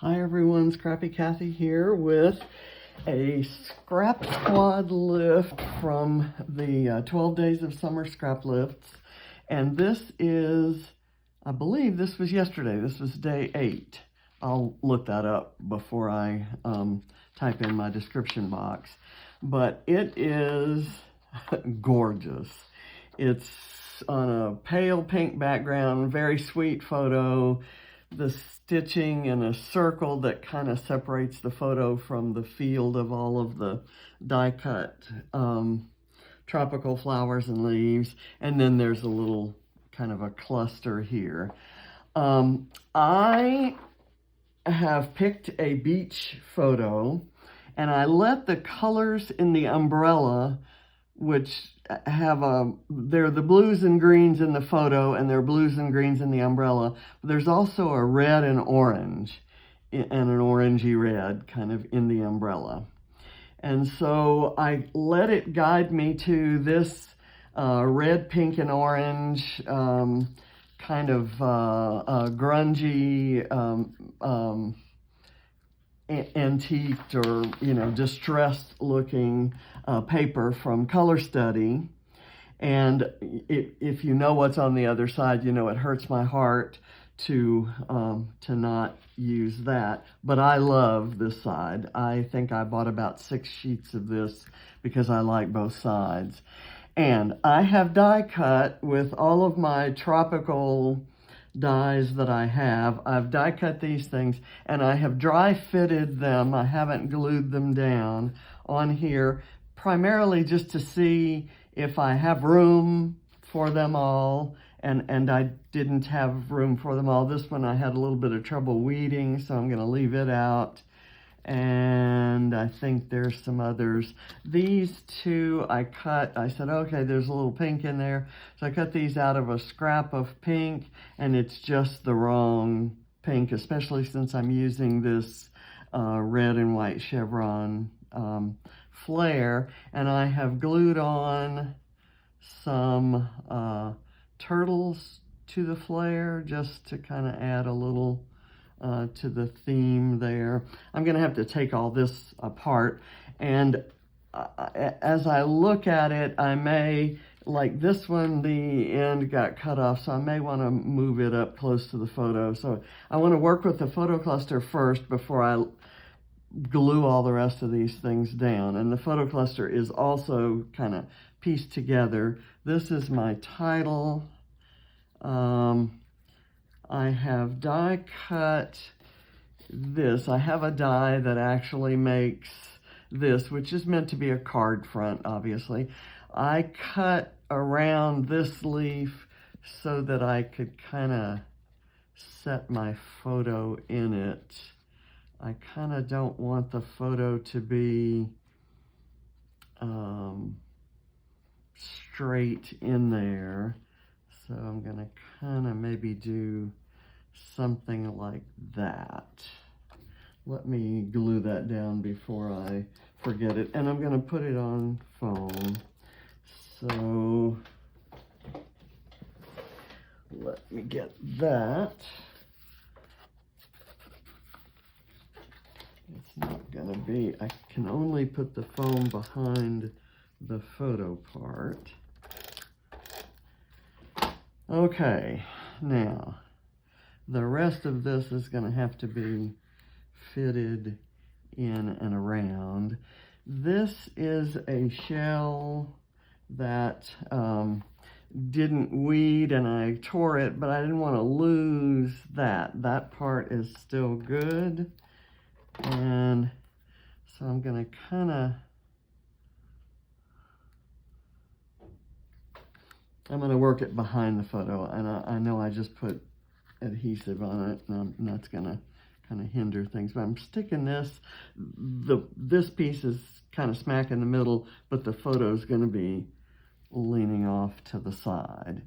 Hi everyone, Scrappy Kathy here with a scrap squad lift from the 12 Days of Summer Scraplifts. And this is, I believe this was yesterday. This was day 8. I'll look that up before I type in my description box. But it is gorgeous. It's on a pale pink background, very sweet photo. The stitching in a circle that kind of separates the photo from the field of all of the die-cut tropical flowers and leaves. And then there's a little kind of a cluster here. I have picked a beach photo, and I let the colors in the umbrella, which have they're the blues and greens in the photo, and they're blues and greens in the umbrella. There's also a red and orange, and an orangey red kind of in the umbrella. And so I let it guide me to this red, pink, and orange kind of grungy, antiqued or distressed looking paper from Color Study. And if you know what's on the other side, it hurts my heart to not use that. But I love this side. I think I bought about 6 sheets of this because I like both sides. And I have die cut with all of my tropical dies that I have. I've die cut these things, and I have dry fitted them. I haven't glued them down on here, primarily just to see if I have room for them all, and I didn't have room for them all. This one I had a little bit of trouble weeding, so I'm going to leave it out. And I think there's some others. These two I cut. I said, okay, there's a little pink in there. So I cut these out of a scrap of pink, and it's just the wrong pink, especially since I'm using this red and white chevron flair. And I have glued on some turtles to the flair just to kind of add a little to the theme there. I'm going to have to take all this apart, and as I look at it, I may, like this one, the end got cut off, so I may want to move it up close to the photo. So I want to work with the photo cluster first before I glue all the rest of these things down. And the photo cluster is also kind of pieced together. This is my title. I have die cut this. I have a die that actually makes this, which is meant to be a card front, obviously. I cut around this leaf so that I could kind of set my photo in it. I kind of don't want the photo to be straight in there. So I'm going to kind of maybe do something like that. Let me glue that down before I forget it. And I'm going to put it on foam. So let me get that. It's not going to be, I can only put the foam behind the photo part. Okay, now the rest of this is going to have to be fitted in and around. This is a shell that didn't weed, and I tore it, but I didn't want to lose that. That part is still good. And so I'm going to kind of, I'm going to work it behind the photo, and I know I just put adhesive on it, and that's going to kind of hinder things. But I'm sticking this, this piece is kind of smack in the middle, but the photo is going to be leaning off to the side.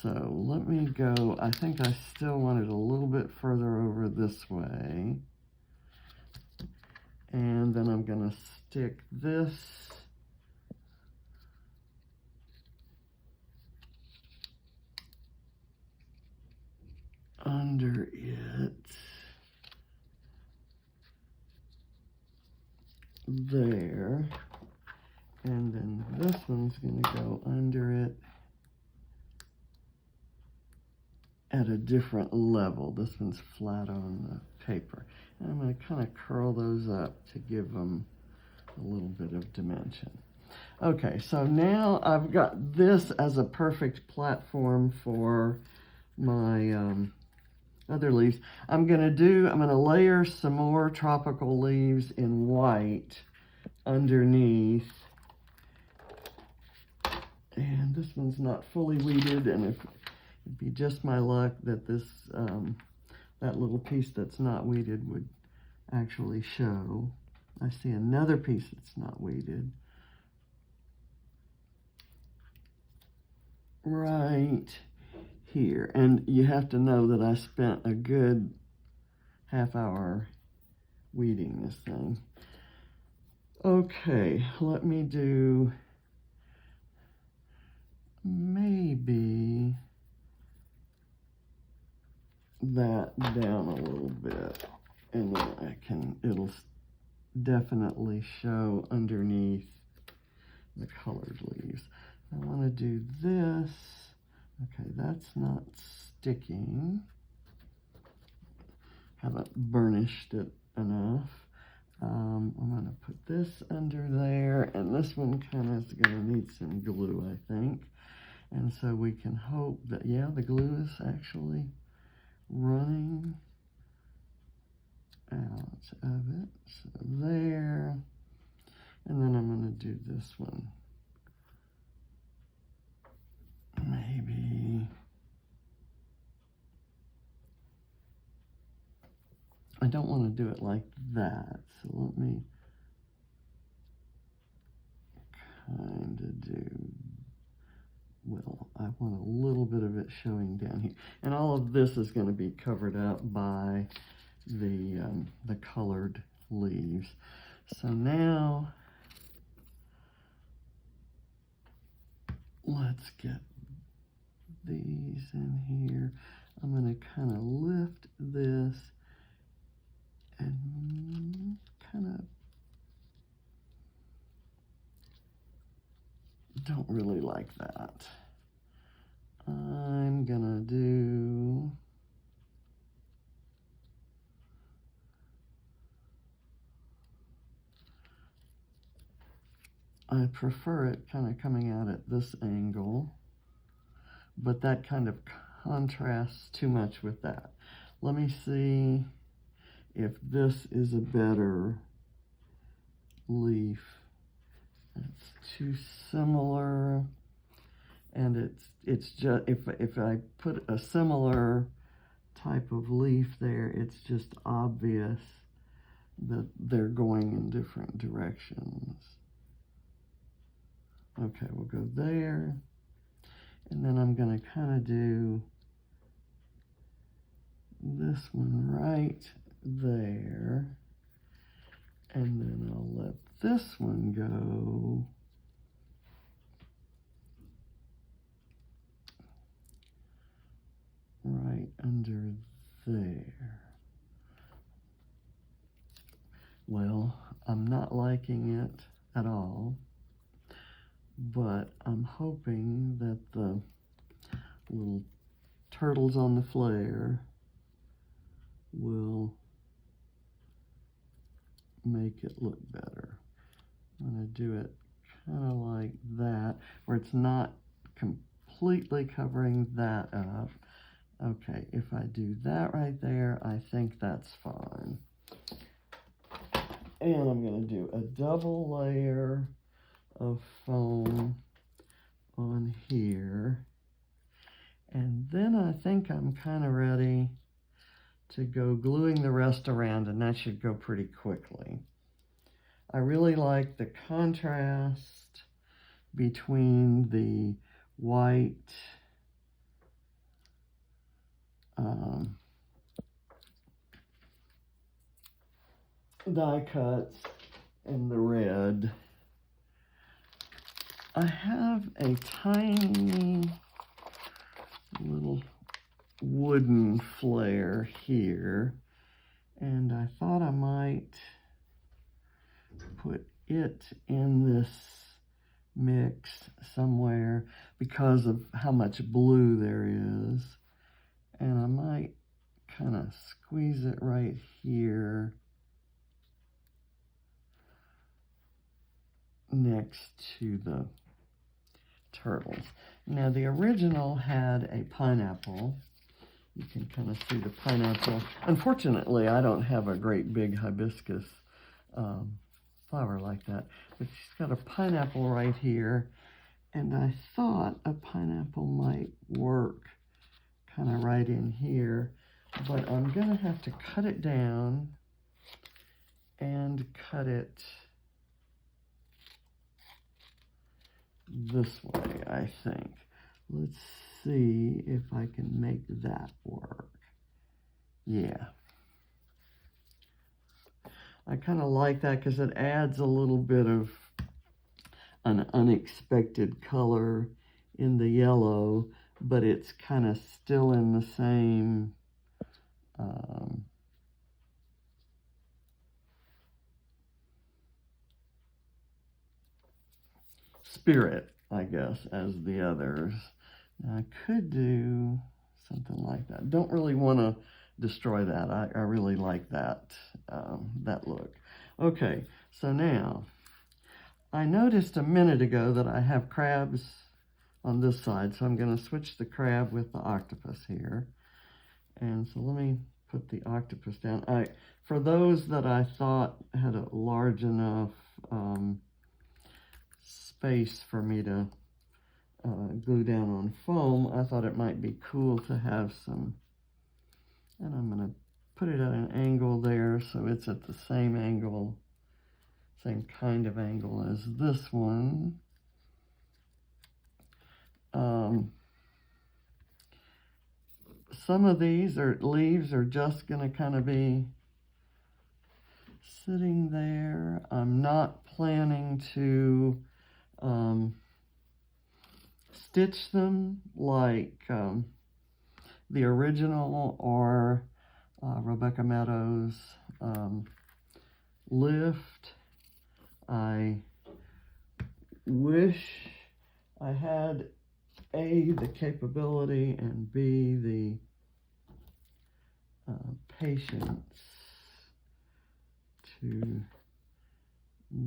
So let me go, I think I still want it a little bit further over this way. And then I'm going to stick this under it. there. And then this one's going to go under it at a different level. This one's flat on the paper. And I'm going to kind of curl those up to give them a little bit of dimension. Okay, so now I've got this as a perfect platform for my other leaves. I'm going to layer some more tropical leaves in white underneath. And this one's not fully weeded, and it'd be just my luck that this that little piece that's not weeded would actually show. I see another piece that's not weeded right here, and you have to know that I spent a good half hour weeding this thing. Okay, let me do maybe that down a little bit, and then it'll definitely show underneath the colored leaves. I want to do this. Okay, that's not sticking. Haven't burnished it enough. I'm going to put this under there, and this one kind of is going to need some glue, I think. And so we can hope that, yeah, the glue is actually running out of it. So there. And then I'm going to do this one. Maybe. I don't want to do it like that. So let me kind of do, well, I want a little bit of it showing down here. And all of this is going to be covered up by the colored leaves. So now let's get these in here. I'm going to kind of lift this and kind of don't really like that. I'm gonna do I prefer it kind of coming out at this angle, but that kind of contrasts too much with that. Let me see if this is a better leaf. It's too similar, and it's just, if I put a similar type of leaf there, it's just obvious that they're going in different directions. Okay, we'll go there, and then I'm going to kind of do this one right there, and then I'll let this one go right under there. Well, I'm not liking it at all, but I'm hoping that the little turtles on the flare will make it look better. I'm going to do it kind of like that, where it's not completely covering that up. Okay, if I do that right there, I think that's fine. And I'm going to do a double layer of foam on here. And then I think I'm kind of ready to go gluing the rest around, and that should go pretty quickly. I really like the contrast between the white die cuts and the red. I have a tiny little wooden flare here, and I thought I might put it in this mix somewhere because of how much blue there is. And I might kind of squeeze it right here next to the turtles. Now the original had a pineapple. You can kind of see the pineapple. Unfortunately, I don't have a great big hibiscus flower like that, but she's got a pineapple right here, and I thought a pineapple might work kind of right in here, but I'm gonna have to cut it down and cut it this way, I think. Let's see if I can make that work. Yeah. I kind of like that because it adds a little bit of an unexpected color in the yellow, but it's kind of still in the same spirit, I guess, as the others. Now, I could do something like that. Don't really want to destroy that. I really like that, that look. Okay, so now, I noticed a minute ago that I have crabs on this side, so I'm going to switch the crab with the octopus here. And so let me put the octopus down. For those that I thought had a large enough space for me to glue down on foam, I thought it might be cool to have some, and I'm going to put it at an angle there so it's at the same angle, same kind of angle as this one. Some of these leaves are just going to kind of be sitting there. I'm not planning to stitch them like the original or Rebecca Meadows Lift. I wish I had A, the capability, and B, the patience to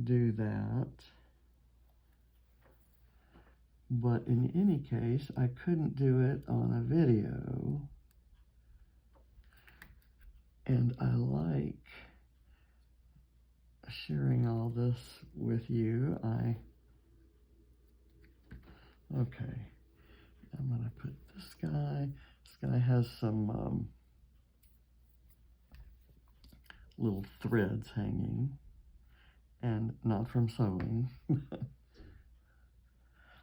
do that. But in any case, I couldn't do it on a video. And I like sharing all this with you. Okay, I'm gonna put this guy. This guy has some little threads hanging, and not from sewing.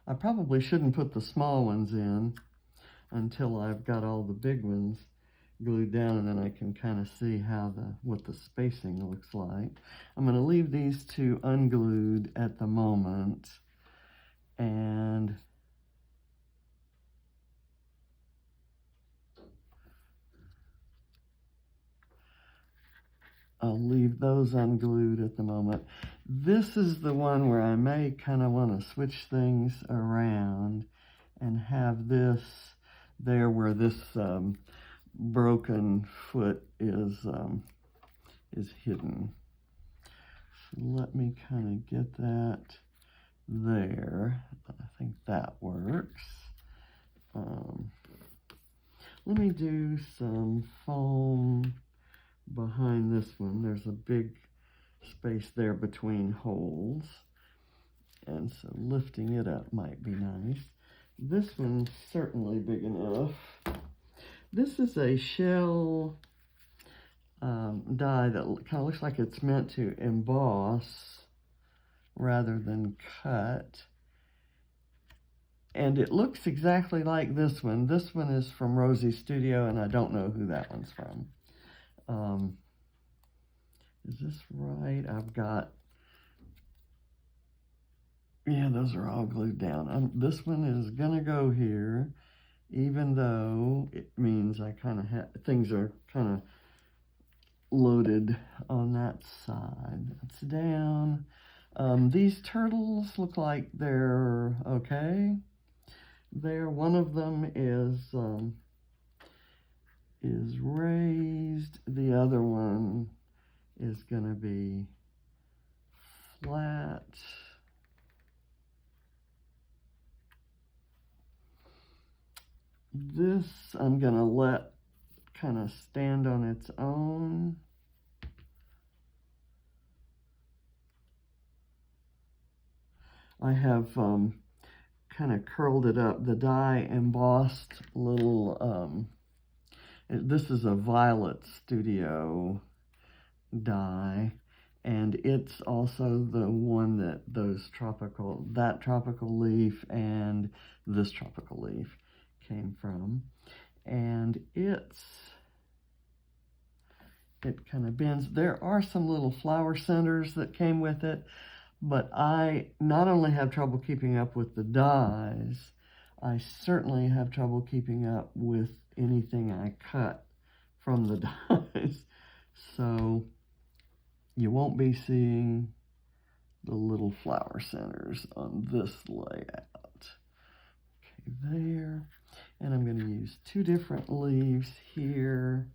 I probably shouldn't put the small ones in until I've got all the big ones glued down, and then I can kind of see how what the spacing looks like. I'm going to leave these two unglued at the moment, and I'll leave those unglued at the moment. This is the one where I may kind of want to switch things around and have this there where this broken foot is hidden. So let me kind of get that there. I think that works. Let me do some foam behind this one. There's a big space there between holes, and so lifting it up might be nice. This one's certainly big enough. This is a shell die that kind of looks like it's meant to emboss rather than cut. And it looks exactly like this one. This one is from Rosie's Studio, and I don't know who that one's from. Is this right? I've got, yeah, those are all glued down. This one is gonna go here, even though it means I kind of have, things are kind of loaded on that side. That's down. These turtles look like they're okay. One of them is raised. The other one is going to be flat. This I'm going to let kind of stand on its own. I have kind of curled it up. The die embossed little, this is a Violet Studio die, and it's also the one that that tropical leaf and this tropical leaf came from. And it kind of bends. There are some little flower centers that came with it, but I not only have trouble keeping up with the dies, I certainly have trouble keeping up with anything I cut from the dies. So you won't be seeing the little flower centers on this layout. Okay, there. And I'm going to use 2 different leaves here.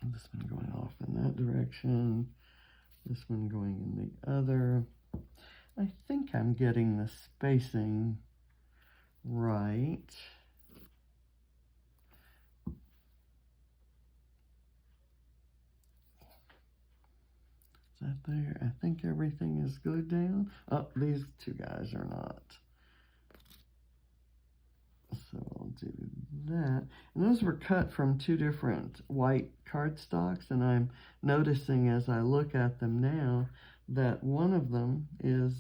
This one going off in that direction, this one going in the other. I think I'm getting the spacing right. Is that there? I think everything is good down. Oh, these 2 guys are not. So I'll do that. And those were cut from 2 different white cardstocks, and I'm noticing as I look at them now that one of them is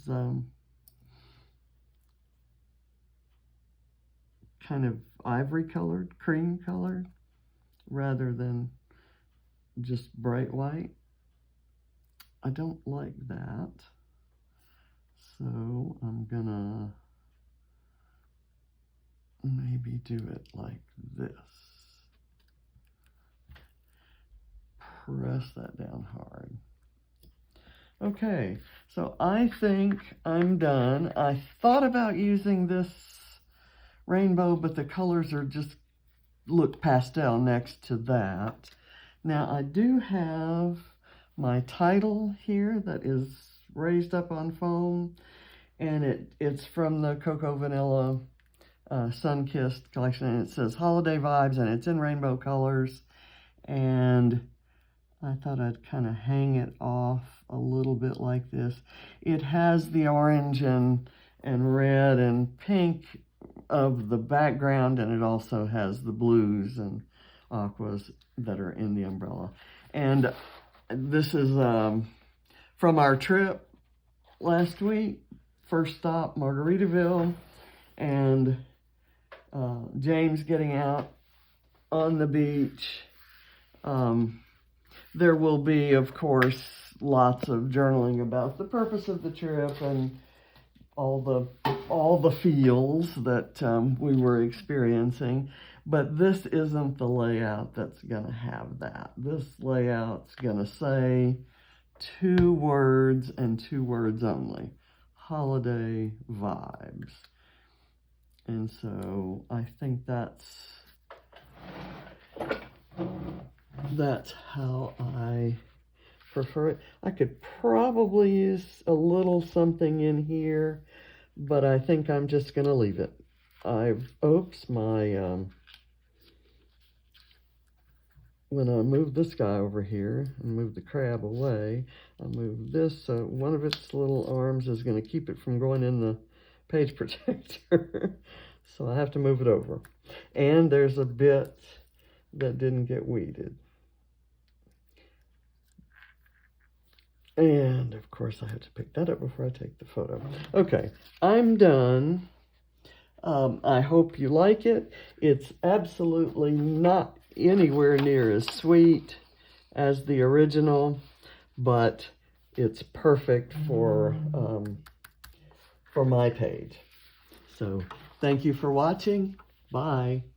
kind of ivory colored, cream colored, rather than just bright white. I don't like that, so I'm gonna maybe do it like this. Press that down hard. Okay, so I think I'm done. I thought about using this rainbow, but the colors are just look pastel next to that. Now I do have my title here that is raised up on foam, and it's from the Cocoa Vanilla Sun-Kissed collection, and it says Holiday Vibes, and it's in rainbow colors. And I thought I'd kind of hang it off a little bit like this. It has the orange and red and pink of the background, and it also has the blues and aquas that are in the umbrella. And this is from our trip last week. First stop, Margaritaville, and James getting out on the beach. There will be, of course, lots of journaling about the purpose of the trip and all the feels that we were experiencing. But this isn't the layout that's going to have that. This layout's going to say 2 words and 2 words only. Holiday Vibes. And so I think that's how I prefer it. I could probably use a little something in here, but I think I'm just going to leave it. When I move this guy over here and move the crab away, I move this, so one of its little arms is going to keep it from going in the page protector. So I have to move it over. And there's a bit that didn't get weeded. And of course I have to pick that up before I take the photo. Okay, I'm done. I hope you like it. It's absolutely not anywhere near as sweet as the original, but it's perfect for my page. So thank you for watching. Bye.